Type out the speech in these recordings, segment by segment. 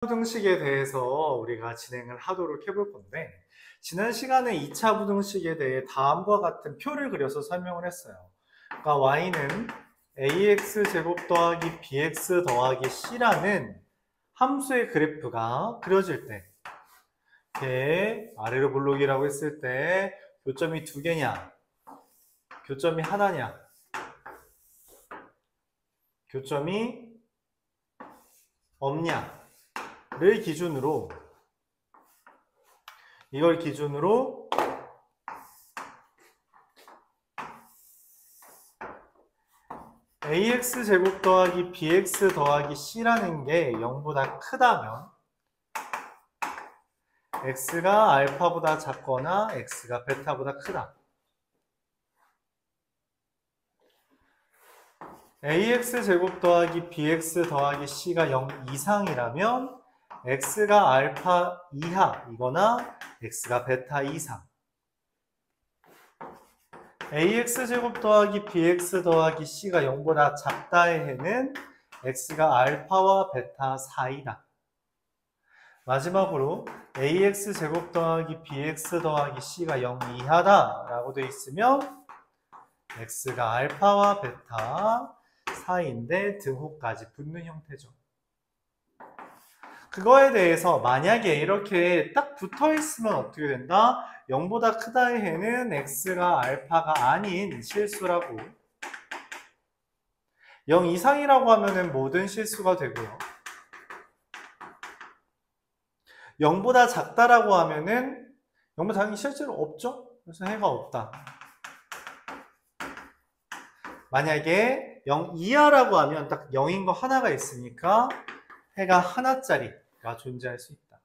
부등식에 대해서 우리가 진행을 하도록 해볼 건데, 지난 시간에 2차 부등식에 대해 다음과 같은 표를 그려서 설명을 했어요. 그러니까 y는 ax제곱 더하기 bx 더하기 c라는 함수의 그래프가 그려질 때, 이렇게 아래로 볼록이라고 했을 때 교점이 두 개냐, 교점이 하나냐, 교점이 없냐를 기준으로, 이걸 기준으로 ax제곱 더하기 bx 더하기 c라는 게 0보다 크다면 x가 알파보다 작거나 x가 베타보다 크다. ax제곱 더하기 bx 더하기 c가 0 이상이라면 x가 알파 이하이거나 x가 베타 이상. ax제곱 더하기 bx 더하기 c가 0보다 작다의 해는 x가 알파와 베타 사이다. 마지막으로 ax제곱 더하기 bx 더하기 c가 0 이하다 라고 되어 있으면 x가 알파와 베타 사이인데 등호까지 붙는 형태죠. 그거에 대해서 만약에 이렇게 딱 붙어 있으면 어떻게 된다? 0보다 크다의 해는 x가 알파가 아닌 실수라고, 0 이상이라고 하면은 모든 실수가 되고요, 0보다 작다라고 하면은 0보다 작은 게 실제로 없죠? 그래서 해가 없다. 만약에 0 이하라고 하면 딱 0인 거 하나가 있으니까 해가 하나짜리가 존재할 수 있다.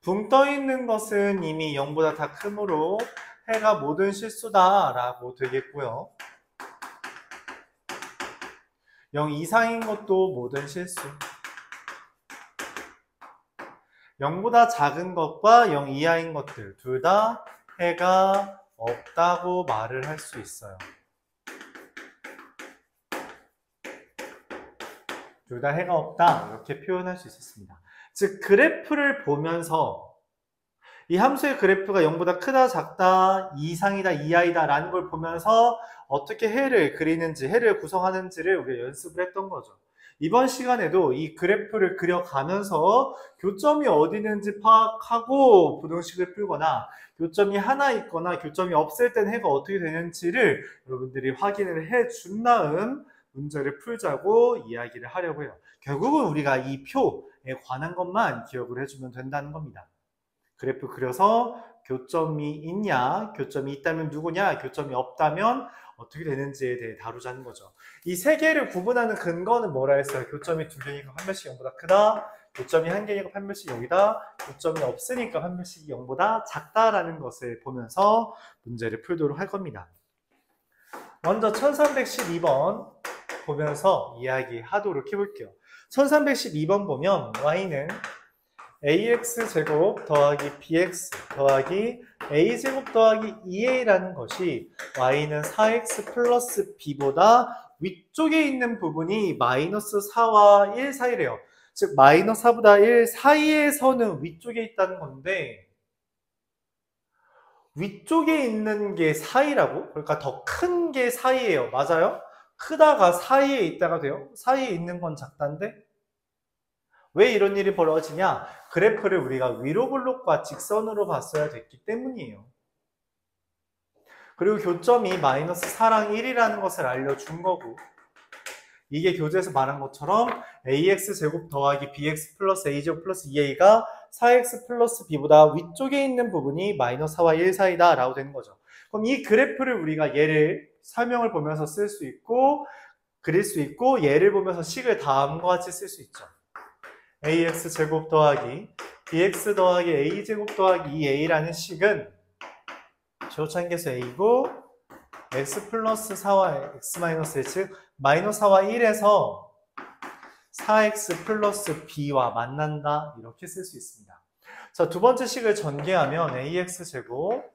붕 떠 있는 것은 이미 0보다 다 크므로 해가 모든 실수다라고 되겠고요. 0 이상인 것도 모든 실수. 0보다 작은 것과 0 이하인 것들 둘 다 해가 없다고 말을 할 수 있어요. 둘 다 해가 없다 이렇게 표현할 수 있었습니다. 즉 그래프를 보면서 이 함수의 그래프가 0보다 크다 작다 이상이다 이하이다 라는 걸 보면서 어떻게 해를 그리는지 해를 구성하는지를 우리가 연습을 했던 거죠. 이번 시간에도 이 그래프를 그려가면서 교점이 어디 있는지 파악하고 부등식을 풀거나 교점이 하나 있거나 교점이 없을 땐 해가 어떻게 되는지를 여러분들이 확인을 해 준 다음 문제를 풀자고 이야기를 하려고 해요. 결국은 우리가 이 표에 관한 것만 기억을 해주면 된다는 겁니다. 그래프 그려서 교점이 있냐, 교점이 있다면 누구냐, 교점이 없다면 어떻게 되는지에 대해 다루자는 거죠. 이 세 개를 구분하는 근거는 뭐라 했어요? 교점이 두 개니까 판별식이 0보다 크다, 교점이 한 개니까 판별식이 0이다, 교점이 없으니까 판별식이 0보다 작다라는 것을 보면서 문제를 풀도록 할 겁니다. 먼저 1312번 보면서 이야기하도록 해볼게요. 1312번 보면 y는 ax제곱 더하기 bx 더하기 a제곱 더하기 2a라는 것이 y는 4x 플러스 b보다 위쪽에 있는 부분이 마이너스 4와 1 사이래요. 즉 마이너스 4보다 1 사이의 선은 위쪽에 있다는 건데 위쪽에 있는 게 사이라고? 그러니까 더 큰 게 사이예요. 맞아요? 크다가 사이에 있다가 돼요? 사이에 있는 건 작다인데? 왜 이런 일이 벌어지냐? 그래프를 우리가 위로 블록과 직선으로 봤어야 됐기 때문이에요. 그리고 교점이 마이너스 4랑 1이라는 것을 알려준 거고, 이게 교재에서 말한 것처럼 ax제곱 더하기 bx 플러스 a제곱 플러스 2a가 4x 플러스 b보다 위쪽에 있는 부분이 마이너스 4와 1 사이다 라고 되는 거죠. 그럼 이 그래프를 우리가 얘를 설명을 보면서 쓸 수 있고 그릴 수 있고 얘를 보면서 식을 다음과 같이 쓸 수 있죠. ax제곱 더하기 bx 더하기 a제곱 더하기 2a라는 식은 조차인계수 a고 x 플러스 4와 x 마이너스 1, 즉 마이너스 4와 1에서 4x 플러스 b와 만난다 이렇게 쓸 수 있습니다. 자, 두 번째 식을 전개하면 ax제곱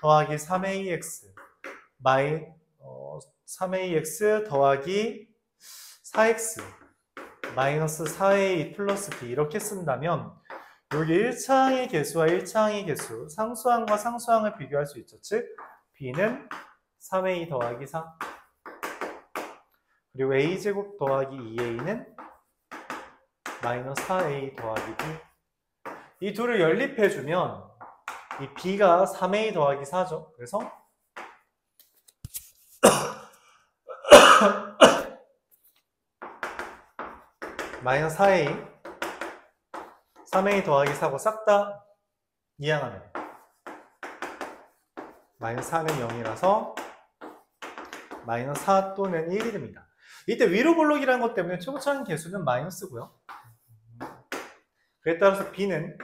더하기 3ax 3ax 더하기 4x 마이너스 4a 플러스 b 이렇게 쓴다면 여기 1차항의 개수와 1차항의 개수, 상수항과 상수항을 비교할 수 있죠. 즉 b는 3a 더하기 4 그리고 a제곱 더하기 2a는 마이너스 4a 더하기 b 이 둘을 연립해주면 이 b가 3a 더하기 4죠. 그래서 마이너스 4a 3a 더하기 4고 싹 다 이항하면 마이너스 4는 0이라서 마이너스 4 또는 1이 됩니다. 이때 위로 볼록이라는 것 때문에 최고차항 개수는 마이너스고요. 그에 따라서 b는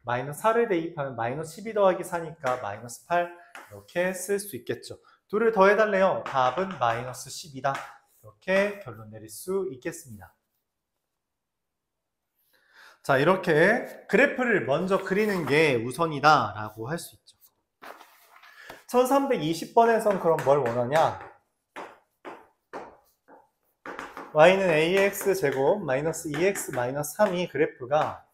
마이너스 4를 대입하면 마이너스 12 더하기 4니까 마이너스 8 이렇게 쓸 수 있겠죠. 둘을 더해달래요. 답은 마이너스 10이다. 이렇게 결론 내릴 수 있겠습니다. 자, 이렇게 그래프를 먼저 그리는 게 우선이다 라고 할 수 있죠. 1320번에선 그럼 뭘 원하냐? y는 ax제곱 마이너스 2x 마이너스 3이 그래프가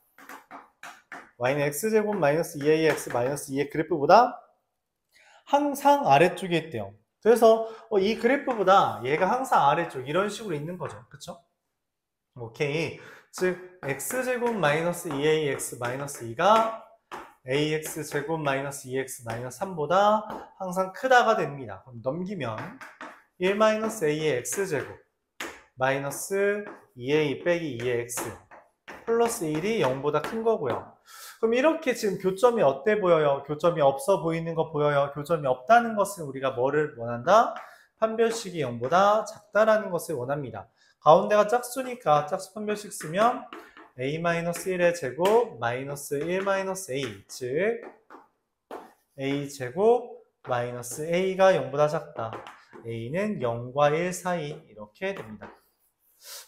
y는 x제곱 마이너스 2ax 마이너스 2의 그래프보다 항상 아래쪽에 있대요. 그래서 이 그래프보다 얘가 항상 아래쪽 이런 식으로 있는 거죠. 그쵸? 오케이. 즉 x제곱 마이너스 2ax 마이너스 2가 ax제곱 마이너스 2x 마이너스 3보다 항상 크다가 됩니다. 그럼 넘기면 1 마이너스 a의 x제곱 마이너스 2a 빼기 2의 x 플러스 1이 0보다 큰 거고요. 그럼 이렇게 지금 교점이 어때 보여요? 교점이 없어 보이는 거 보여요? 교점이 없다는 것은 우리가 뭐를 원한다? 판별식이 0보다 작다라는 것을 원합니다. 가운데가 짝수니까 짝수 판별식 쓰면 a-1의 제곱 마이너스 1-a 즉 a제곱 마이너스 a가 0보다 작다. a는 0과 1 사이 이렇게 됩니다.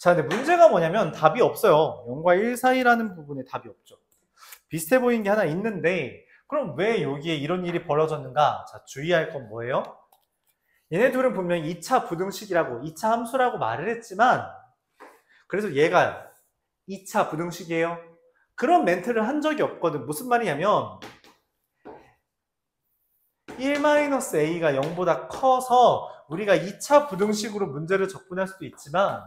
자, 근데 문제가 뭐냐면 답이 없어요. 0과 1 사이라는 부분에 답이 없죠. 비슷해 보이는 게 하나 있는데 그럼 왜 여기에 이런 일이 벌어졌는가? 자, 주의할 건 뭐예요? 얘네 둘은 분명히 2차 부등식이라고 2차 함수라고 말을 했지만 그래서 얘가 2차 부등식이에요. 그런 멘트를 한 적이 없거든. 무슨 말이냐면 1-a가 0보다 커서 우리가 2차 부등식으로 문제를 접근할 수도 있지만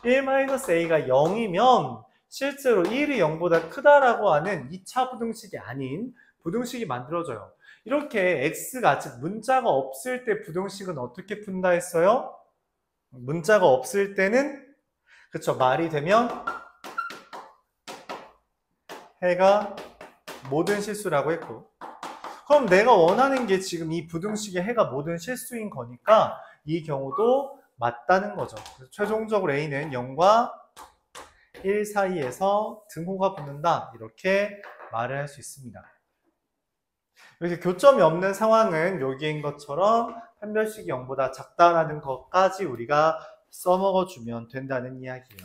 1-a가 0이면 실제로 1이 0보다 크다라고 하는 2차 부등식이 아닌 부등식이 만들어져요. 이렇게 x가 즉 문자가 없을 때 부등식은 어떻게 푼다 했어요? 문자가 없을 때는 그쵸 말이 되면 해가 모든 실수라고 했고 그럼 내가 원하는 게 지금 이 부등식의 해가 모든 실수인 거니까 이 경우도 맞다는 거죠. 그래서 최종적으로 a는 0과 1 사이에서 등호가 붙는다 이렇게 말을 할 수 있습니다. 이렇게 교점이 없는 상황은 여기인 것처럼 판별식이 0보다 작다라는 것까지 우리가 써먹어주면 된다는 이야기예요.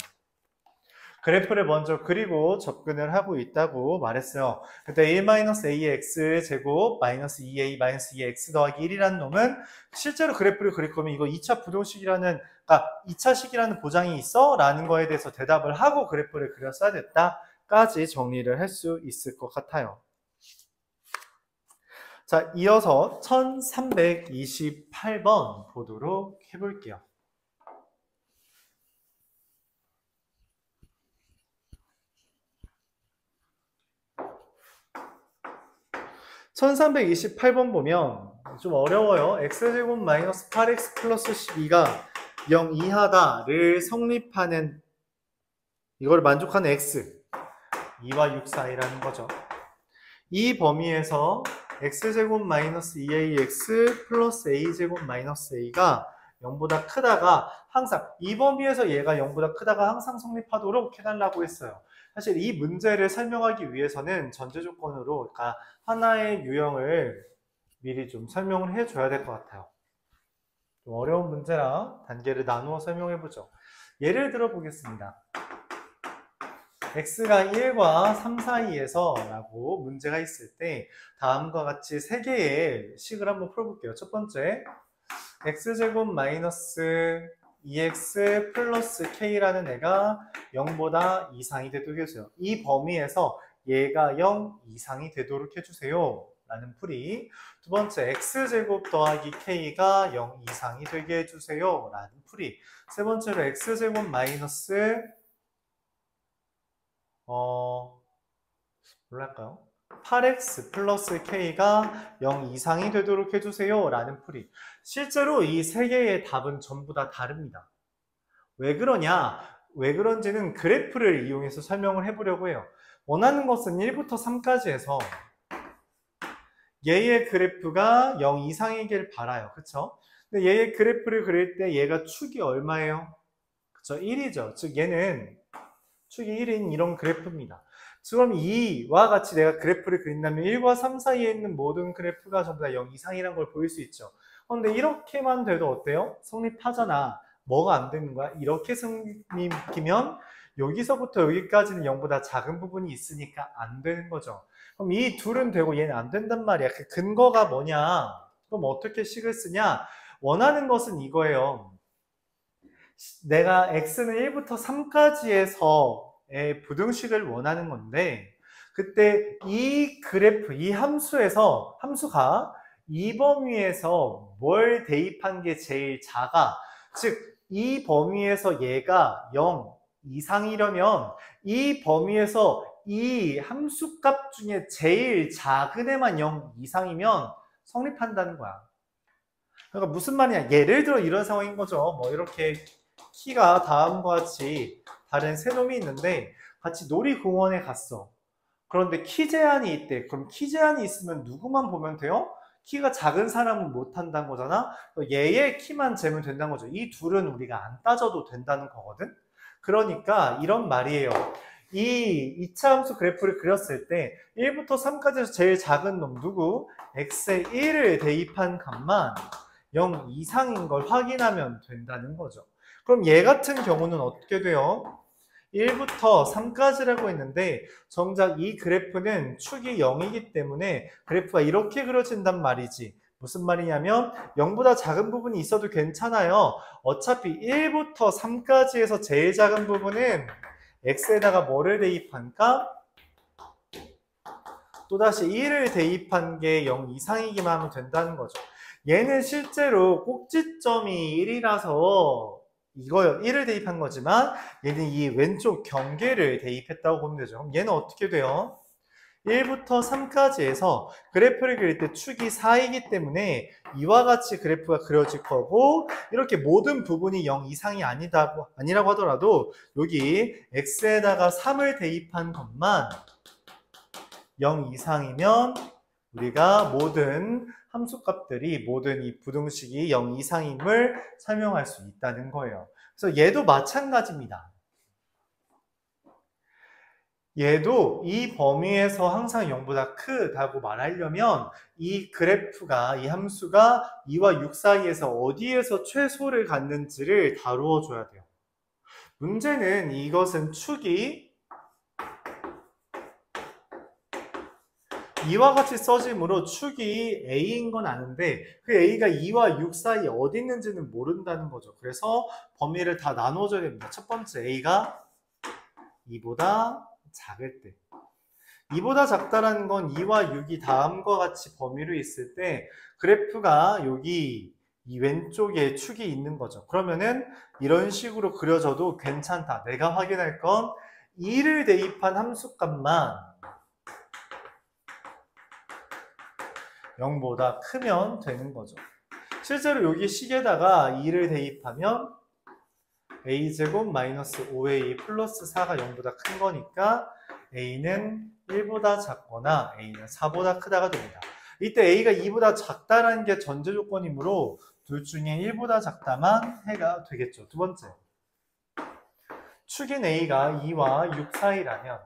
그래프를 먼저 그리고 접근을 하고 있다고 말했어요. 그때 1-a의 x제곱 마이너스 2a 마이너스 2의 x 더하기 1이라는 놈은 실제로 그래프를 그릴 거면 이거 2차 부등식이라는 2차식이라는 보장이 있어? 라는 거에 대해서 대답을 하고 그래프를 그렸어야 됐다까지 정리를 할 수 있을 것 같아요. 자, 이어서 1328번 보도록 해볼게요. 1328번 보면 좀 어려워요. x제곱 마이너스 8x 플러스 12가 0 이하다를 성립하는 이걸 만족하는 x 2와 6 사이라는 거죠. 이 범위에서 x제곱 마이너스 2ax 플러스 a제곱 마이너스 a가 0보다 크다가 항상 이 범위에서 얘가 0보다 크다가 항상 성립하도록 해달라고 했어요. 사실 이 문제를 설명하기 위해서는 전제 조건으로 그러니까 하나의 유형을 미리 좀 설명을 해줘야 될 것 같아요. 좀 어려운 문제라 단계를 나누어 설명해보죠. 예를 들어 보겠습니다. x가 1과 3 사이에서 라고 문제가 있을 때 다음과 같이 3개의 식을 한번 풀어볼게요. 첫 번째 x제곱 마이너스 2x 플러스 k라는 애가 0보다 이상이 되도록 해주세요. 이 범위에서 얘가 0 이상이 되도록 해주세요. 라는 풀이. 두 번째, x제곱 더하기 k가 0 이상이 되게 해주세요. 라는 풀이. 세 번째로 x제곱 마이너스 뭘할까요? 8x 플러스 k가 0 이상이 되도록 해주세요. 라는 풀이. 실제로 이 세 개의 답은 전부 다 다릅니다. 왜 그러냐? 왜 그런지는 그래프를 이용해서 설명을 해보려고 해요. 원하는 것은 1부터 3까지 해서 얘의 그래프가 0 이상이길 바라요. 그쵸? 근데 얘의 그래프를 그릴 때 얘가 축이 얼마예요? 그쵸? 1이죠. 즉 얘는 축이 1인 이런 그래프입니다. 그럼 이와 같이 내가 그래프를 그린다면 1과 3 사이에 있는 모든 그래프가 전부 다 0 이상이라는 걸 보일 수 있죠. 근데 이렇게만 돼도 어때요? 성립하잖아. 뭐가 안 되는 거야? 이렇게 성립이면 여기서부터 여기까지는 0보다 작은 부분이 있으니까 안 되는 거죠. 그럼 이 둘은 되고 얘는 안 된단 말이야. 그 근거가 뭐냐? 그럼 어떻게 식을 쓰냐? 원하는 것은 이거예요. 내가 x는 1부터 3까지 해서의 부등식을 원하는 건데 그때 이 그래프, 이 함수가 이 범위에서 뭘 대입한 게 제일 작아? 즉, 이 범위에서 얘가 0 이상이려면 이 범위에서 이 함수값 중에 제일 작은 애만 0 이상이면 성립한다는 거야. 그러니까 무슨 말이냐? 예를 들어 이런 상황인 거죠. 뭐 이렇게 키가 다음과 같이 다른 세 놈이 있는데 같이 놀이공원에 갔어. 그런데 키 제한이 있대. 그럼 키 제한이 있으면 누구만 보면 돼요? 키가 작은 사람은 못 한다는 거잖아. 얘의 키만 재면 된다는 거죠. 이 둘은 우리가 안 따져도 된다는 거거든. 그러니까 이런 말이에요. 이 2차 함수 그래프를 그렸을 때 1부터 3까지 해서 제일 작은 놈 누구? x에 1을 대입한 값만 0 이상인 걸 확인하면 된다는 거죠. 그럼 얘 같은 경우는 어떻게 돼요? 1부터 3까지라고 했는데 정작 이 그래프는 축이 0이기 때문에 그래프가 이렇게 그려진단 말이지. 무슨 말이냐면 0보다 작은 부분이 있어도 괜찮아요. 어차피 1부터 3까지 해서 제일 작은 부분은 x에다가 뭐를 대입한가? 또다시 1을 대입한 게 0 이상이기만 하면 된다는 거죠. 얘는 실제로 꼭지점이 1이라서 이거요. 1을 대입한 거지만 얘는 이 왼쪽 경계를 대입했다고 보면 되죠. 그럼 얘는 어떻게 돼요? 1부터 3까지 해서 그래프를 그릴 때 축이 4이기 때문에 이와 같이 그래프가 그려질 거고 이렇게 모든 부분이 0 이상이 아니라고 하더라도 여기 x에다가 3을 대입한 것만 0 이상이면 우리가 모든 함수값들이 모든 이 부등식이 0 이상임을 설명할 수 있다는 거예요. 그래서 얘도 마찬가지입니다. 얘도 이 범위에서 항상 0보다 크다고 말하려면 이 그래프가, 이 함수가 2와 6 사이에서 어디에서 최소를 갖는지를 다루어 줘야 돼요. 문제는 이것은 축이 이와 같이 써짐으로 축이 A인 건 아는데 그 A가 2와 6 사이에 어디 있는지는 모른다는 거죠. 그래서 범위를 다 나눠줘야 됩니다. 첫 번째 A가 2보다 작을 때 2보다 작다라는 건 2와 6이 다음과 같이 범위로 있을 때 그래프가 여기 이 왼쪽에 축이 있는 거죠. 그러면은 이런 식으로 그려져도 괜찮다. 내가 확인할 건 2를 대입한 함수값만 0보다 크면 되는 거죠. 실제로 여기 식에다가 2를 대입하면 a제곱 마이너스 5a 플러스 4가 0보다 큰 거니까 a는 1보다 작거나 a는 4보다 크다가 됩니다. 이때 a가 2보다 작다라는 게 전제 조건이므로 둘 중에 1보다 작다만 해가 되겠죠. 두 번째, 축인 a가 2와 6 사이라면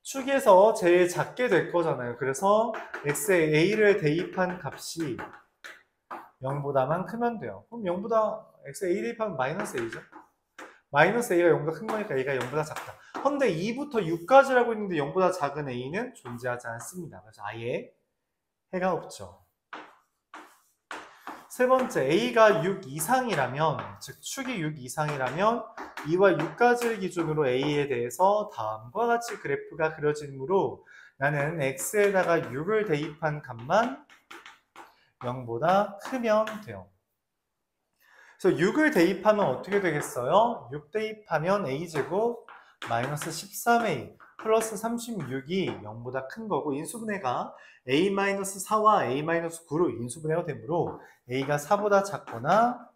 축에서 제일 작게 될 거잖아요. 그래서 x에 a를 대입한 값이 0보다만 크면 돼요. 그럼 0보다 x에 a 대입하면 마이너스 a죠. 마이너스 a가 0보다 큰 거니까 a가 0보다 작다. 근데 2부터 6까지라고 있는데 0보다 작은 a는 존재하지 않습니다. 그래서 아예 해가 없죠. 세 번째, a가 6 이상이라면, 즉 축이 6 이상이라면 2와 6까지를 기준으로 a에 대해서 다음과 같이 그래프가 그려지므로 나는 x에다가 6을 대입한 값만 0보다 크면 돼요. 그래서 6을 대입하면 어떻게 되겠어요? 6 대입하면 a제곱 마이너스 13a 플러스 36이 0보다 큰 거고, 인수분해가 a-4와 a-9로 인수분해가 되므로 a가 4보다 작거나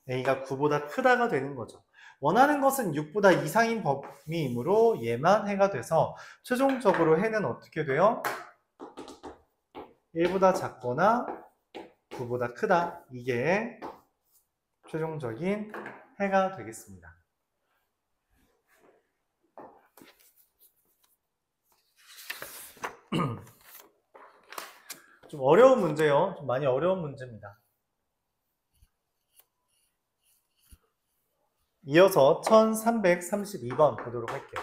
a가 9보다 크다가 되는 거죠. 원하는 것은 6보다 이상인 범위이므로 얘만 해가 돼서 최종적으로 해는 어떻게 돼요? 1보다 작거나 9보다 크다. 이게 최종적인 해가 되겠습니다. 좀 어려운 문제요. 좀 많이 어려운 문제입니다. 이어서 1332번 보도록 할게요.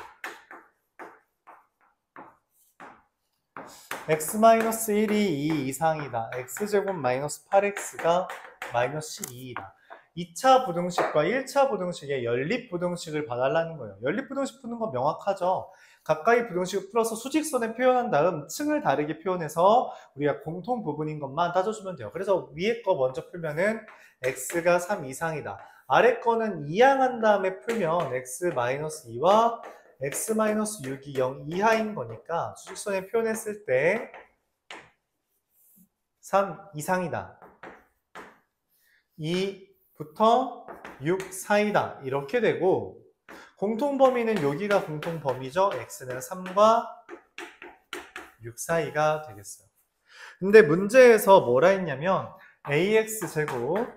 x-1이 2 이상이다. x제곱 마이너스 8x가 마이너스 12이다. 2차 부등식과 1차 부등식의 연립부등식을 봐달라는 거예요. 연립부등식 푸는 건 명확하죠. 가까이 부등식을 풀어서 수직선에 표현한 다음 층을 다르게 표현해서 우리가 공통 부분인 것만 따져주면 돼요. 그래서 위에 거 먼저 풀면은 x가 3 이상이다. 아래 거는 이항한 다음에 풀면 x-2와 x-6이 0 이하인 거니까 수직선에 표현했을 때 3 이상이다. 2부터 6 사이다. 이렇게 되고, 공통범위는 여기가 공통범위죠. x는 3과 6 사이가 되겠어요. 근데 문제에서 뭐라 했냐면 ax제곱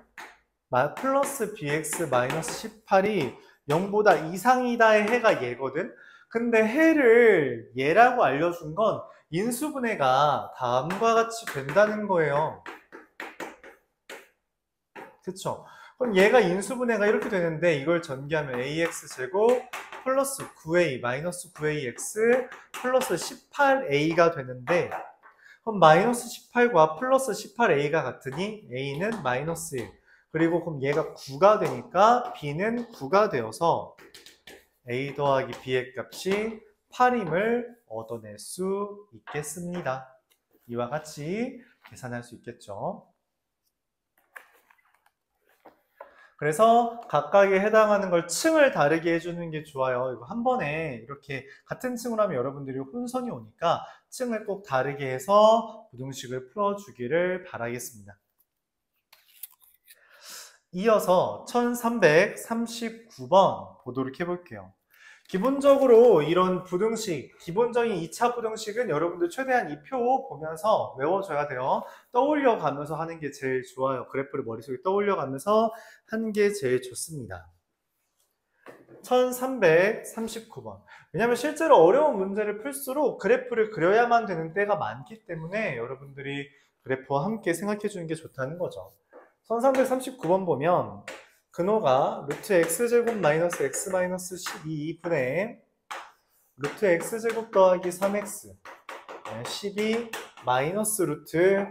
플러스 bx 마이너스 18이 0보다 이상이다의 해가 얘거든. 근데 해를 얘라고 알려준 건 인수분해가 다음과 같이 된다는 거예요. 그쵸? 그럼 얘가 인수분해가 이렇게 되는데 이걸 전개하면 ax제곱 플러스 9a 마이너스 9ax 플러스 18a가 되는데, 그럼 마이너스 18과 플러스 18a가 같으니 a는 마이너스 1, 그리고 그럼 얘가 9가 되니까 b는 9가 되어서 a 더하기 b의 값이 8임을 얻어낼 수 있겠습니다. 이와 같이 계산할 수 있겠죠. 그래서 각각에 해당하는 걸 층을 다르게 해주는 게 좋아요. 이거 한 번에 이렇게 같은 층으로 하면 여러분들이 혼선이 오니까 층을 꼭 다르게 해서 부등식을 풀어주기를 바라겠습니다. 이어서 1339번 보도록 해볼게요. 기본적으로 이런 부등식, 기본적인 2차 부등식은 여러분들 최대한 이 표 보면서 외워줘야 돼요. 떠올려 가면서 하는 게 제일 좋아요. 그래프를 머릿속에 떠올려 가면서 하는 게 제일 좋습니다. 1339번. 왜냐하면 실제로 어려운 문제를 풀수록 그래프를 그려야만 되는 때가 많기 때문에 여러분들이 그래프와 함께 생각해 주는 게 좋다는 거죠. 1339번 보면 근호가 루트 x제곱 마이너스 x 마이너스 12분의 루트 x제곱 더하기 3x 12 마이너스 루트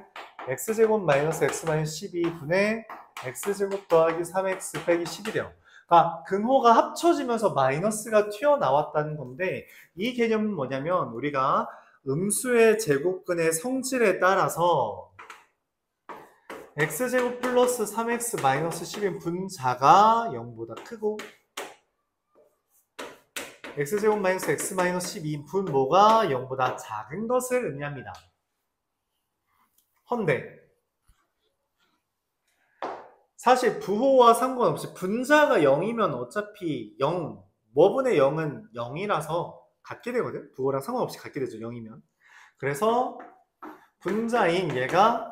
x제곱 마이너스 x 마이너스 12분의 x제곱 더하기 3x 빼기 10이래요. 그러니까 근호가 합쳐지면서 마이너스가 튀어나왔다는 건데, 이 개념은 뭐냐면 우리가 음수의 제곱근의 성질에 따라서 x제곱 플러스 3x 마이너스 10인 분자가 0보다 크고 x제곱 마이너스 x 마이너스 12인 분모가 0보다 작은 것을 의미합니다. 헌데 사실 부호와 상관없이 분자가 0이면 어차피 0, 뭐분의 0은 0이라서 같게 되거든. 부호랑 상관없이 같게 되죠. 0이면. 그래서 분자인 얘가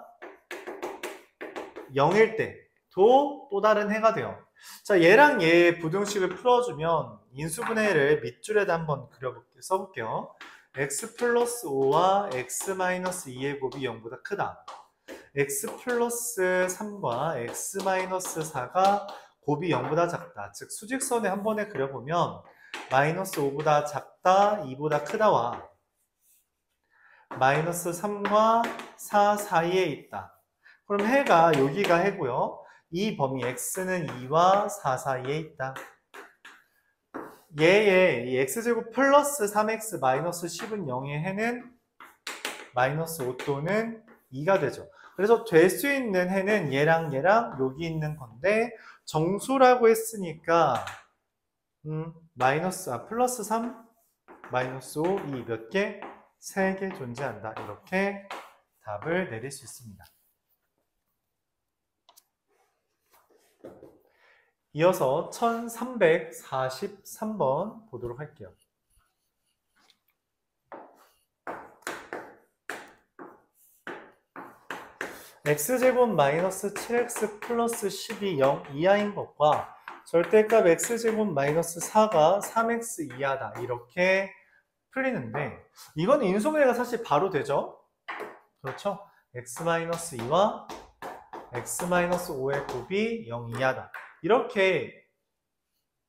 0일 때도 또 다른 해가 돼요. 자, 얘랑 얘 부등식을 풀어주면 인수분해를 밑줄에다 한번 써볼게요. x 플러스 5와 x 마이너스 2의 곱이 0보다 크다. x 플러스 3과 x 마이너스 4가 곱이 0보다 작다. 즉 수직선에 한 번에 그려보면 마이너스 5보다 작다, 2보다 크다와 마이너스 3과 4 사이에 있다. 그럼 해가 여기가 해고요. 이 범위 x는 2와 4 사이에 있다. 얘의 이 x제곱 플러스 3x 마이너스 10은 0의 해는 마이너스 5 또는 2가 되죠. 그래서 될 수 있는 해는 얘랑 여기 있는 건데 정수라고 했으니까 플러스 3, 마이너스 5, 2 몇 개? 3개 존재한다. 이렇게 답을 내릴 수 있습니다. 이어서 1343번 보도록 할게요. x제곱 마이너스 7x 플러스 10이 0 이하인 것과 절대값 x제곱 마이너스 4가 3x 이하다. 이렇게 풀리는데 이건 인수분해가 사실 바로 되죠. 그렇죠? x-2와 x-5의 곱이 0 이하다. 이렇게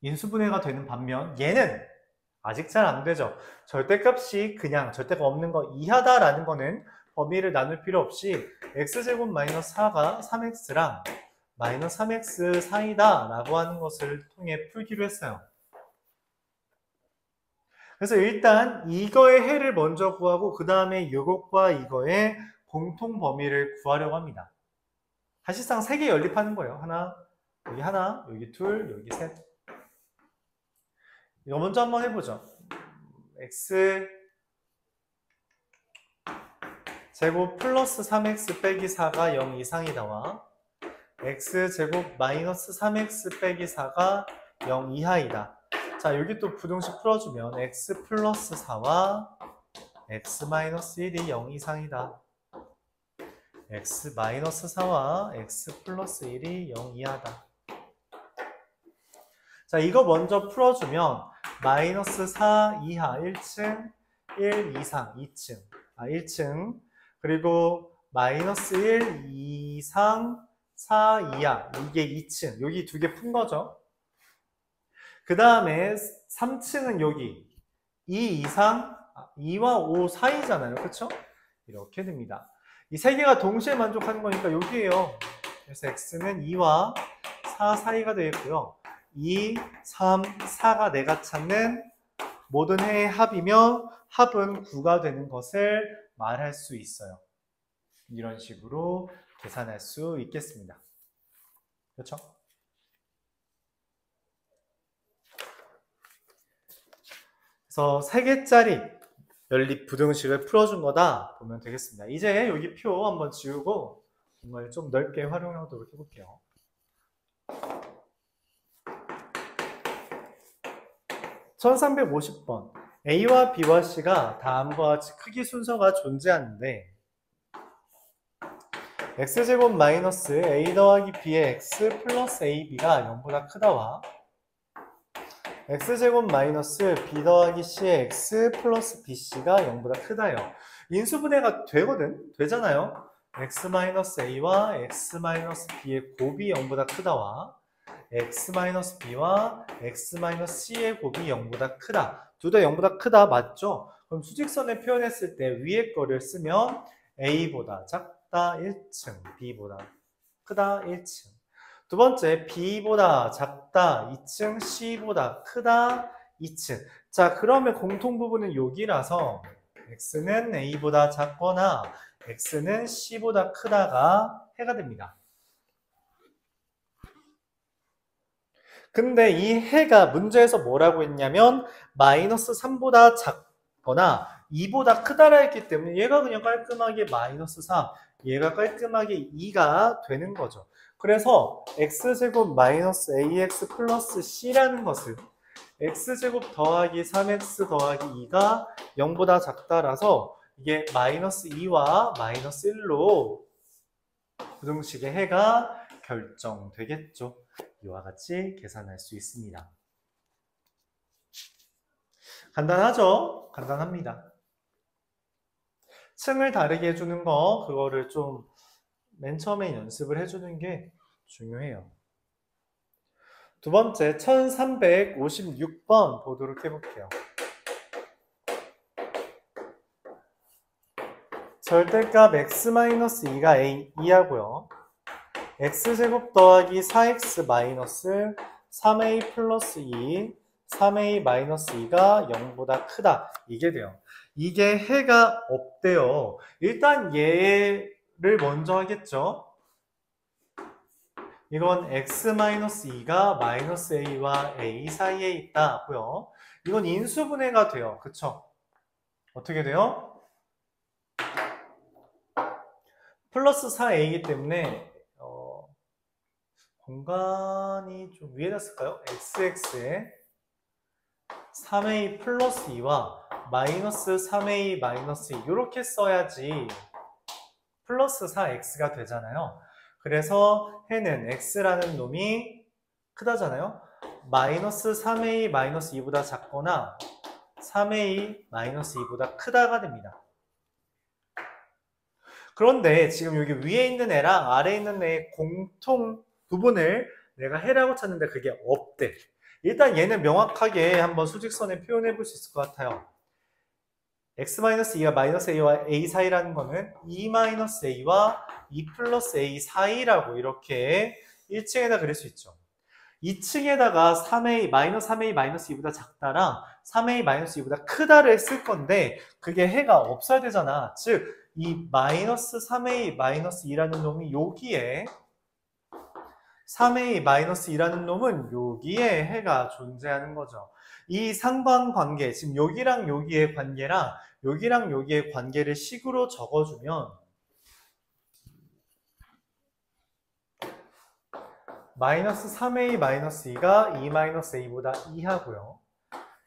인수분해가 되는 반면 얘는 아직 잘 안 되죠. 절대값이 그냥 절대가 없는 거 이하다라는 거는 범위를 나눌 필요 없이 x제곱 마이너스 4가 3x랑 마이너스 3x 사이다 라고 하는 것을 통해 풀기로 했어요. 그래서 일단 이거의 해를 먼저 구하고 그 다음에 이것과 이거의 공통 범위를 구하려고 합니다. 사실상 3개 연립하는 거예요. 하나, 여기 둘, 여기 셋. 이거 먼저 한번 해보죠. x 제곱 플러스 3x 빼기 4가 0 이상이다와 x제곱 마이너스 3x 빼기 4가 0 이하이다. 자, 여기 또 부등식 풀어주면 x 플러스 4와 x 마이너스 1이 0 이상이다. x 마이너스 4와 x 플러스 1이 0 이하다. 자, 이거 먼저 풀어주면 마이너스 4 이하 1층, 1 이상 2층, 1층, 그리고 마이너스 1 이상 4 이하, 이게 2층, 여기 두 개 푼 거죠. 그 다음에 3층은 여기 2 이상 2와 5 사이잖아요. 그쵸? 이렇게 됩니다. 이 세 개가 동시에 만족하는 거니까 여기에요. 그래서 x는 2와 4 사이가 되겠고요. 2, 3, 4가 내가 찾는 모든 해의 합이며 합은 9가 되는 것을 말할 수 있어요. 이런 식으로 계산할 수 있겠습니다. 그렇죠? 그래서 3개짜리 연립 부등식을 풀어준 거다 보면 되겠습니다. 이제 여기 표 한번 지우고 이걸 좀 넓게 활용하도록 해볼게요. (1350번) A와 B와 C가 다음과 같이 크기 순서가 존재하는데 x제곱 마이너스 A 더하기 B의 x 플러스 AB가 0보다 크다와 x제곱 마이너스 B 더하기 C의 x 플러스 BC가 0보다 크다요. 인수분해가 되잖아요. x 마이너스 A와 x 마이너스 B의 곱이 0보다 크다와 x 마이너스 B와 x 마이너스 C의 곱이 0보다 크다. 둘 다 0보다 크다 맞죠? 그럼 수직선을 표현했을 때 위에 거를 쓰면 A보다 작다 1층, B보다 크다 1층. 두 번째, B보다 작다 2층, C보다 크다 2층. 자, 그러면 공통 부분은 여기라서 X는 A보다 작거나 X는 C보다 크다가 해가 됩니다. 근데 이 해가 문제에서 뭐라고 했냐면 마이너스 3보다 작거나 2보다 크다라 했기 때문에 얘가 그냥 깔끔하게 마이너스 3, 얘가 깔끔하게 2가 되는 거죠. 그래서 x제곱 마이너스 ax 플러스 c라는 것은 x제곱 더하기 3x 더하기 2가 0보다 작다라서 이게 마이너스 2와 마이너스 1로 부등식의 해가 결정되겠죠. 이와 같이 계산할 수 있습니다. 간단하죠? 간단합니다. 층을 다르게 해주는 거, 그거를 좀 맨 처음에 연습을 해주는 게 중요해요. 두 번째, 1356번 보도록 해볼게요. 절대값 x-2가 a 2하고요. x제곱 더하기 4x 마이너스 3a 플러스 2, 3a 마이너스 2가 0보다 크다. 이게 돼요. 이게 해가 없대요. 일단 얘를 먼저 하겠죠. 이건 x-2가 마이너스 a와 a 사이에 있다 고요. 이건 인수분해가 돼요. 그쵸? 어떻게 돼요? 플러스 4a이기 때문에 공간이 좀 위에다 쓸까요? xx에 3a 플러스 2와 마이너스 3a 마이너스 2 이렇게 써야지 플러스 4x가 되잖아요. 그래서 해는 x라는 놈이 크다잖아요. 마이너스 3a 마이너스 2보다 작거나 3a 마이너스 2보다 크다가 됩니다. 그런데 지금 여기 위에 있는 애랑 아래에 있는 애의 공통 부분을 내가 해라고 찾는데 그게 없대. 일단 얘는 명확하게 한번 수직선에 표현해 볼 수 있을 것 같아요. x-2가 마이너스 a와 a 사이라는 거는 2-a와 2 플러스 a 사이라고 이렇게 1층에다 그릴 수 있죠. 2층에다가 3a, 마이너스 3a 마이너스 2보다 작다랑 3a 마이너스 2보다 크다를 쓸 건데 그게 해가 없어야 되잖아. 즉 이 마이너스 3a 마이너스 2라는 놈이 여기에 3a 마이너스 2라는 놈은 여기에 해가 존재하는 거죠. 이 상관관계, 지금 여기랑 여기의 관계랑 여기랑 여기의 관계를 식으로 적어주면 마이너스 3a 마이너스 2가 2 마이너스 a보다 2하고요.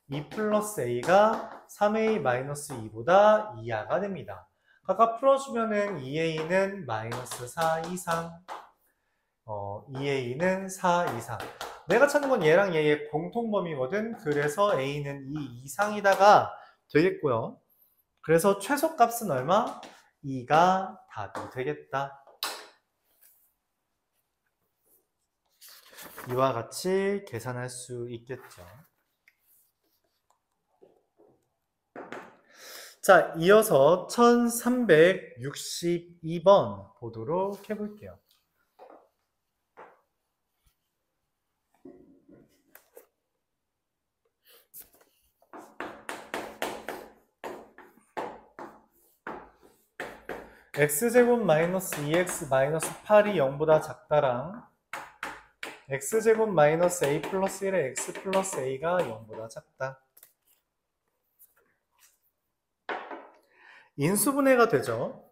2 플러스 a가 3a 마이너스 2보다 2하가 됩니다. 각각 풀어주면은 2a는 마이너스 4 이상, 2a는 4 이상. 내가 찾는 건 얘랑 얘의 공통범위거든. 그래서 a는 2 이상이다가 되겠고요. 그래서 최소값은 얼마? 2가 답이 되겠다. 이와 같이 계산할 수 있겠죠. 자, 이어서 1362번 보도록 해볼게요. x제곱 마이너스 2x 마이너스 8이 0보다 작다랑 x제곱 마이너스 a 플러스 1의 x 플러스 a가 0보다 작다. 인수분해가 되죠.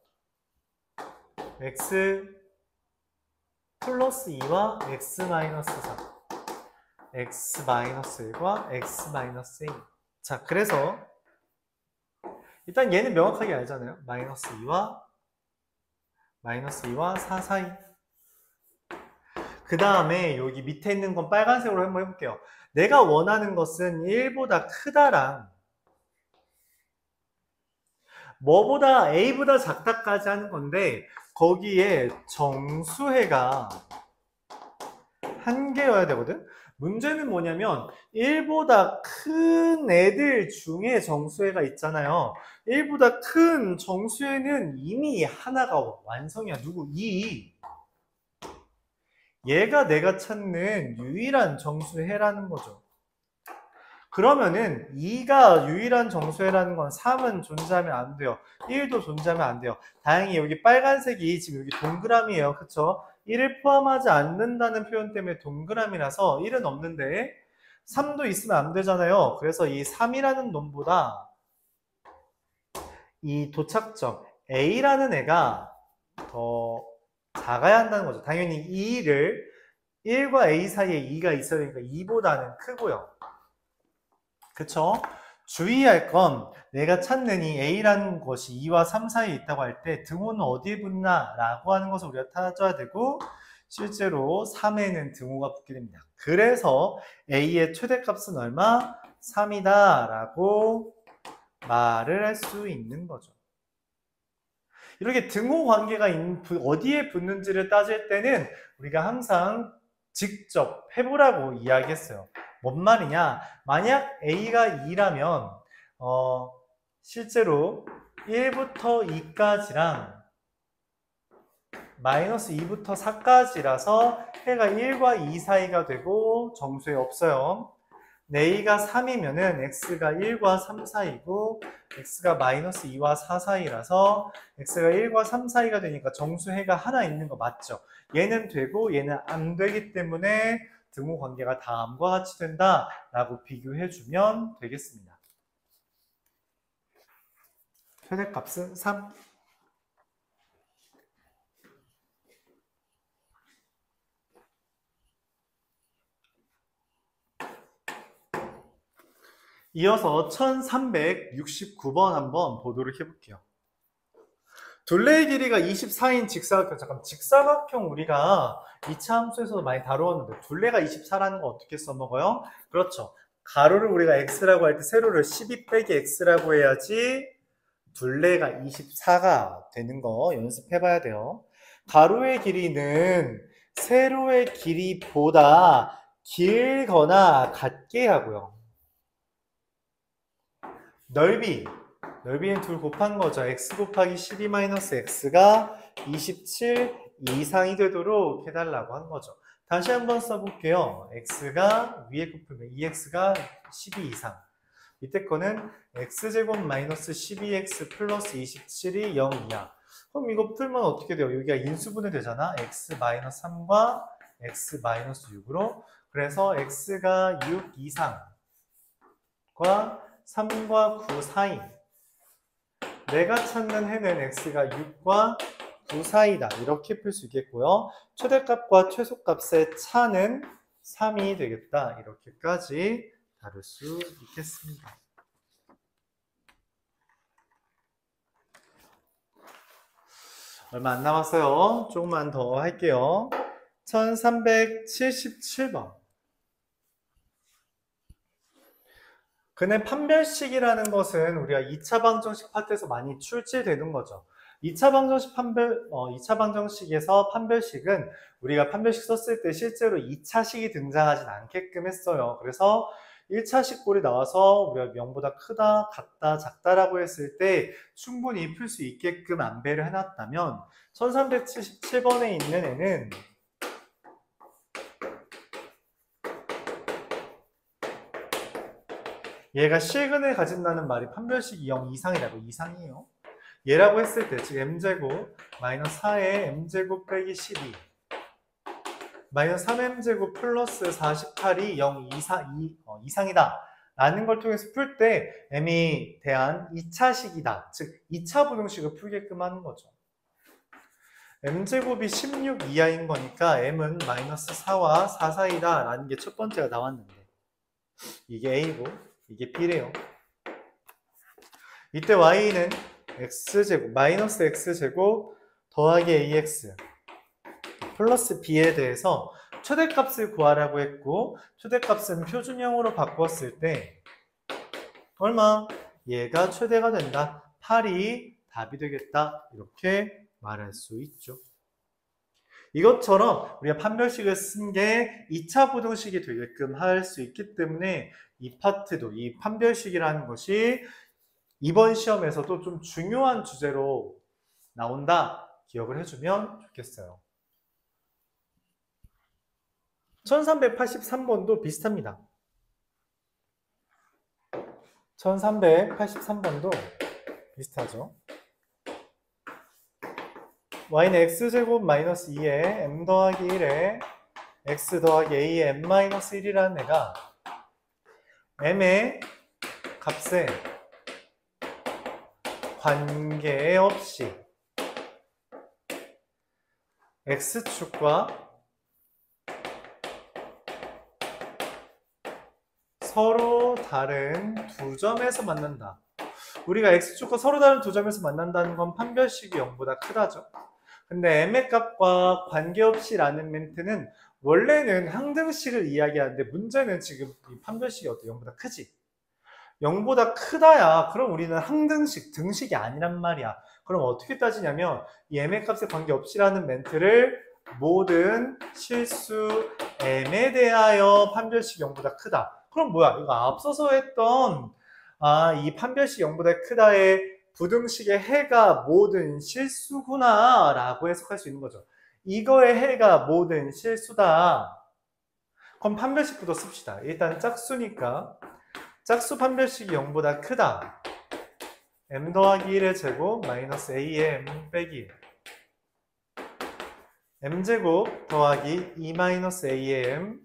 x 플러스 2와 x 마이너스 4, x 마이너스 1과 x 마이너스 1. 자, 그래서 일단 얘는 명확하게 알잖아요. 마이너스 2와 4 사이. 그 다음에 여기 밑에 있는 건 빨간색으로 한번 해볼게요. 내가 원하는 것은 1보다 크다랑 뭐보다 a보다 작다까지 하는 건데 거기에 정수해가 한 개여야 되거든. 문제는 뭐냐면 1보다 큰 애들 중에 정수해가 있잖아요. 1보다 큰 정수해는 이미 하나가 완성이야. 누구? 2. 얘가 내가 찾는 유일한 정수해라는 거죠. 그러면은 2가 유일한 정수해라는 건 3은 존재하면 안 돼요. 1도 존재하면 안 돼요. 다행히 여기 빨간색이 지금 여기 동그라미예요. 그쵸? 1을 포함하지 않는다는 표현 때문에 동그라미라서 1은 없는데 3도 있으면 안 되잖아요. 그래서 이 3이라는 놈보다 이 도착점 A라는 애가 더 작아야 한다는 거죠. 당연히 1과 A 사이에 2가 있어야 되니까 2보다는 크고요. 그쵸? 주의할 건 내가 찾는 이 A라는 것이 2와 3 사이에 있다고 할 때 등호는 어디에 붙나? 라고 하는 것을 우리가 찾아야 되고 실제로 3에는 등호가 붙게 됩니다. 그래서 A의 최대값은 얼마? 3이다 라고 말을 할 수 있는 거죠. 이렇게 등호 관계가 어디에 붙는지를 따질 때는 우리가 항상 직접 해보라고 이야기했어요. 뭔 말이냐? 만약 A가 2라면 실제로 1부터 2까지랑 마이너스 2부터 4까지라서 해가 1과 2 사이가 되고 정수에 없어요. a가 3이면은 x가 1과 3 사이고 x가 마이너스 2와 4 사이라서 x가 1과 3 사이가 되니까 정수 해가 하나 있는 거 맞죠? 얘는 되고 얘는 안 되기 때문에 등호 관계가 다음과 같이 된다라고 비교해주면 되겠습니다. 최대값은 3. 이어서 1369번 한번 보도록 해볼게요. 둘레의 길이가 24인 직사각형. 잠깐, 직사각형 우리가 2차 함수에서도 많이 다루었는데 둘레가 24라는 거 어떻게 써먹어요? 그렇죠. 가로를 우리가 x라고 할 때 세로를 12 빼기 x라고 해야지 둘레가 24가 되는 거 연습해봐야 돼요. 가로의 길이는 세로의 길이보다 길거나 같게 하고요. 넓이는 둘 곱한 거죠. x 곱하기 12-x가 27 이상이 되도록 해달라고 한 거죠. 다시 한번 써볼게요. x가 위에 곱하면 2x가 12 이상. 이때 거는 x제곱 마이너스 12x 플러스 27이 0 이하. 그럼 이거 풀면 어떻게 돼요? 여기가 인수분해 되잖아. x 마이너스 3과 x 마이너스 6으로. 그래서 x가 6 이상과 3과 9 사이. 내가 찾는 해는 x가 6과 9 사이다. 이렇게 풀 수 있겠고요. 최대값과 최소값의 차는 3이 되겠다. 이렇게까지 다룰 수 있겠습니다. 얼마 안 남았어요. 조금만 더 할게요. 1377번. 근의 판별식이라는 것은 우리가 2차 방정식 파트에서 많이 출제되는 거죠. 2차 방정식에서 판별식은 우리가 판별식 썼을 때 실제로 2차식이 등장하진 않게끔 했어요. 그래서 1차식 꼴이 나와서 우리가 0보다 크다, 같다, 작다라고 했을 때 충분히 풀 수 있게끔 안배를 해놨다면 1377번에 있는 애는 얘가 실근을 가진다는 말이 판별식이 0 이상이라고, 이상이에요. 얘라고 했을 때, 즉 m제곱 마이너스 4에 m제곱 빼기 12 마이너스 3m제곱 플러스 48이 0 이상이다 라는 걸 통해서 풀 때 m이 대한 2차식이다, 즉 2차 부등식을 풀게끔 하는 거죠. m제곱이 16 이하인 거니까 m은 마이너스 4와 4 사이다 라는 게 첫 번째가 나왔는데 이게 a고 이게 b래요. 이때 y는 x제곱 마이너스 x제곱 더하기 ax 플러스 b에 대해서 최대값을 구하라고 했고 최대값은 표준형으로 바꿨을 때 얼마? 얘가 최대가 된다. 8이 답이 되겠다. 이렇게 말할 수 있죠. 이것처럼 우리가 판별식을 쓴 게 2차 부등식이 되게끔 할 수 있기 때문에 이 파트도, 이 판별식이라는 것이 이번 시험에서도 좀 중요한 주제로 나온다. 기억을 해주면 좋겠어요. 1383번도 비슷합니다. 1383번도 비슷하죠. y는 x제곱 마이너스 2에 m 더하기 1에 x 더하기 a의 m 마이너스 1이라는 애가 m의 값에 관계없이 x축과 서로 다른 두 점에서 만난다. 우리가 x축과 서로 다른 두 점에서 만난다는 건 판별식이 0보다 크다죠. 근데 m의 값과 관계없이 라는 멘트는 원래는 항등식을 이야기하는데 문제는 지금 이 판별식이 어때? 0보다 크지? 0보다 크다야. 그럼 우리는 항등식, 등식이 아니란 말이야. 그럼 어떻게 따지냐면 이 m의 값에 관계없이라는 멘트를 모든 실수 m에 대하여 판별식 0보다 크다. 그럼 뭐야? 이거 앞서서 했던 이 판별식 0보다 크다의 부등식의 해가 모든 실수구나 라고 해석할 수 있는 거죠. 이거의 해가 모든 실수다. 그럼 판별식부터 씁시다. 일단 짝수니까 짝수 판별식이 0보다 크다. m 더하기 1의 제곱 마이너스 a의 m 빼기 1. m제곱 더하기 2 마이너스 a의 m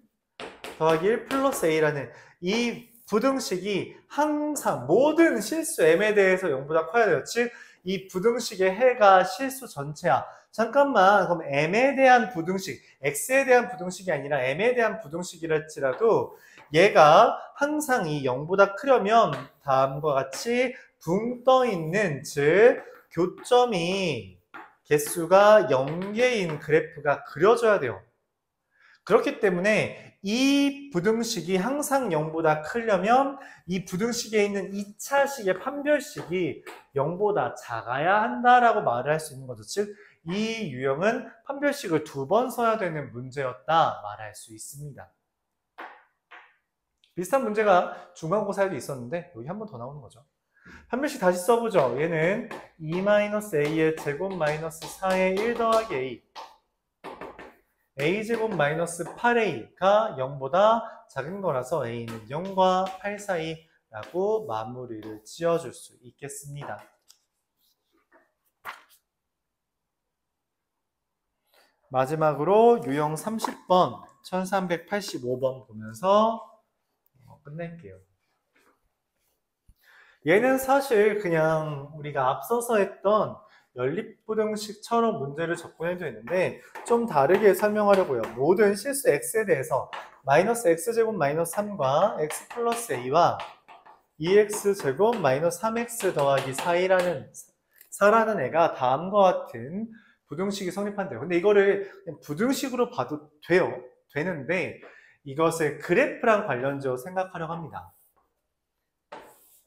더하기 1 플러스 a라는 이 부등식이 항상 모든 실수 m에 대해서 0보다 커야 돼요. 즉, 이 부등식의 해가 실수 전체야. 잠깐만, 그럼 m에 대한 부등식, x에 대한 부등식이 아니라 m에 대한 부등식이랄지라도 얘가 항상 이 0보다 크려면 다음과 같이 붕 떠 있는, 즉 교점이 개수가 0개인 그래프가 그려져야 돼요. 그렇기 때문에 이 부등식이 항상 0보다 크려면 이 부등식에 있는 2차식의 판별식이 0보다 작아야 한다라고 말을 할 수 있는 거죠. 즉, 이 유형은 판별식을 2번 써야 되는 문제였다 말할 수 있습니다. 비슷한 문제가 중간고사에도 있었는데 여기 한 번 더 나오는 거죠. 판별식 다시 써보죠. 얘는 2-a의 제곱 마이너스 4의 1 더하기 a a제곱 마이너스 8a가 0보다 작은 거라서 a는 0과 8 사이라고 마무리를 지어줄 수 있겠습니다. 마지막으로 유형 30번, 1385번 보면서 끝낼게요. 얘는 사실 그냥 우리가 앞서서 했던 연립부등식처럼 문제를 접근해도 되는데 좀 다르게 설명하려고요. 모든 실수 x에 대해서 마이너스 x제곱 마이너스 3과 x 플러스 a와 2x제곱 마이너스 3x 더하기 4라는 애가 다음과 같은 부등식이 성립한대요. 근데 이거를 그냥 부등식으로 봐도 돼요. 되는데 이것을 그래프랑 관련지어 생각하려고 합니다.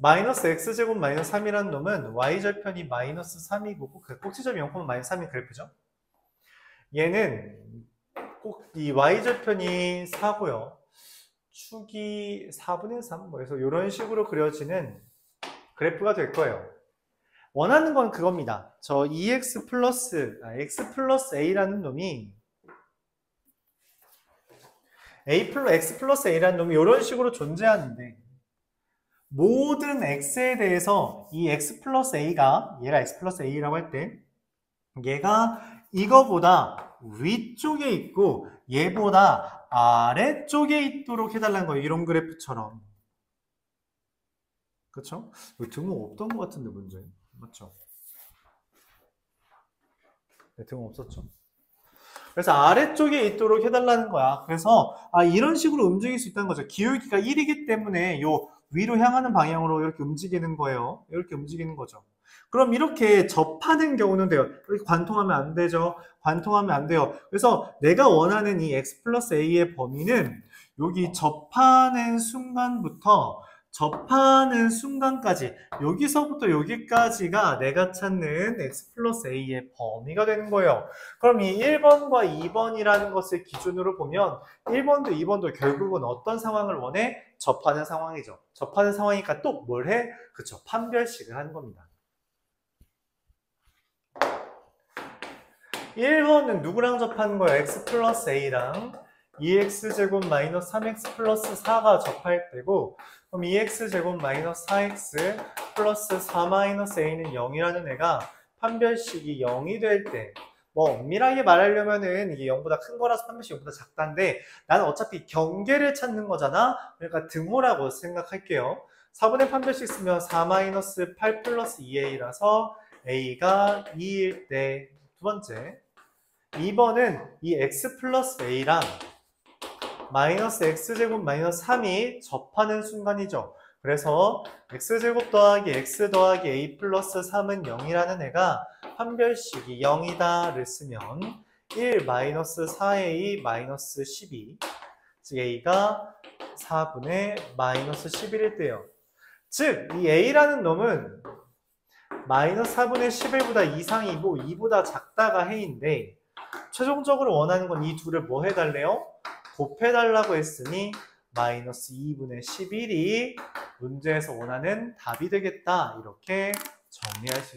마이너스 x제곱 마이너스 3이라는 놈은 y절편이 마이너스 3이고 그 꼭지점이 0, 마이너스 3인 그래프죠. 얘는 꼭 이 y절편이 4고요. 축이 4분의 3, 그래서 이런 식으로 그려지는 그래프가 될 거예요. 원하는 건 그겁니다. 저 x 플러스 a라는 놈이 x 플러스 a라는 놈이 이런 식으로 존재하는데 모든 x에 대해서 이 x 플러스 a가 얘가 x 플러스 a라고 할 때 얘가 이거보다 위쪽에 있고 얘보다 아래쪽에 있도록 해달라는 거예요. 이런 그래프처럼. 그쵸? 등호 없던 것 같은데 문제. 맞죠? 네, 등호 없었죠. 그래서 아래쪽에 있도록 해달라는 거야. 그래서 이런 식으로 움직일 수 있다는 거죠. 기울기가 1이기 때문에 요 위로 향하는 방향으로 이렇게 움직이는 거예요. 이렇게 움직이는 거죠. 그럼 이렇게 접하는 경우는 돼요. 이렇게 관통하면 안 되죠. 관통하면 안 돼요. 그래서 내가 원하는 이 x 플러스 a의 범위는 여기 접하는 순간까지 여기서부터 여기까지가 내가 찾는 x 플러스 a의 범위가 되는 거예요. 그럼 이 1번과 2번이라는 것을 기준으로 보면 1번도 2번도 결국은 어떤 상황을 원해? 접하는 상황이죠. 접하는 상황이니까 또 뭘 해? 그쵸, 판별식을 하는 겁니다. 1번은 누구랑 접하는 거예요? x 플러스 a랑 2x제곱 마이너스 3x 플러스 4가 접할 때고, 그럼 2x제곱 마이너스 4x 플러스 4 마이너스 a는 0이라는 애가 판별식이 0이 될 때, 뭐 엄밀하게 말하려면은 이게 0보다 큰 거라서 판별식이 0보다 작다인데 나는 어차피 경계를 찾는 거잖아. 그러니까 등호라고 생각할게요. 4분의 판별식 쓰면 4 마이너스 8 플러스 2a라서 a가 2일 때. 두 번째, 2번은 이 x 플러스 a랑 마이너스 x제곱 마이너스 3이 접하는 순간이죠. 그래서 x제곱 더하기 x 더하기 a 플러스 3은 0이라는 애가 판별식이 0이다를 쓰면 1 마이너스 4a 마이너스 12, 즉 a가 4분의 마이너스 11일 때요. 즉 이 a라는 놈은 마이너스 4분의 11보다 이상이고 2보다 작다가 해인데 최종적으로 원하는 건 이 둘을 뭐 해달래요? 곱해달라고 했으니 마이너스 2분의 11이 문제에서 원하는 답이 되겠다. 이렇게 정리할 수 있습니다.